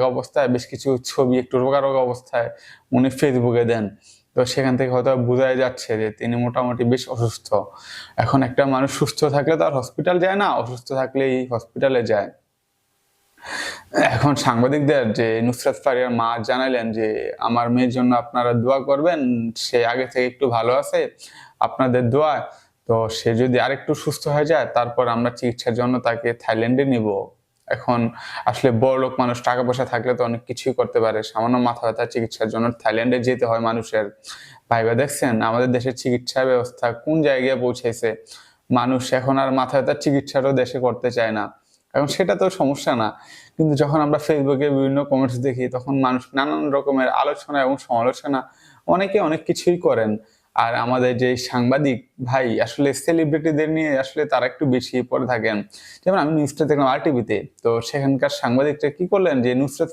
অবস্থায় বেশ কিছু ছবি একটু রোগা, রোগা অবস্থায় উনি ফেসবুকে দেন। তো সেখান থেকে হয়তো বোঝাই যাচ্ছে যে তিনি মোটামুটি বেশ অসুস্থ। এখন একটা মানুষ সুস্থ থাকলে তো আর হসপিটাল যায় না, অসুস্থ থাকলেই হসপিটালে যায়। এখন সাংবাদিকদের যে নুসরাত ফারিয়ার মা জানাইলেন যে, "আমার মেয়ের জন্য আপনারা দোয়া করবেন। সে আগে থেকে একটু ভালো আছে। আপনাদের দোয়ায়। তো সে যদি আরেকটু সুস্থ হয়ে যায়, তারপর আমরা চিকিৎসার জন্য তাকে থাইল্যান্ডে নিবো।" এখন আসলে বড়লোক মানুষ টাকা-পয়সা থাকলে তো অনেক কিছুই করতে পারে। সামান্য মাথা ব্যথার চিকিৎসার জন্য থাইল্যান্ডে যেতে হয় মানুষের। ভাইবা দেখছেন আমাদের দেশের চিকিৎসা ব্যবস্থা কোন জায়গায় পৌঁছাইছে। মানুষ এখন আর মাথা ব্যথার চিকিৎসাটাও দেশে করতে চায় না। এখন সেটা তো সমস্যা না। কিন্তু যখন আমরা ফেসবুকে বিভিন্ন কমেন্টস দেখি তখন মানুষ নানান রকমের আলোচনা এবং সমালোচনা অনেকে অনেক কিছুই করেন। আর আমাদের যে সাংবাদিক ভাই আসলে সেলিব্রিটিদের নিয়ে আসলে তারা একটু বেশি পড়ে থাকেন। যেমন আমি নিউজটা দেখলাম RTVতে। তো সেখানকার সাংবাদিকটা কি করলেন যে নুসরাত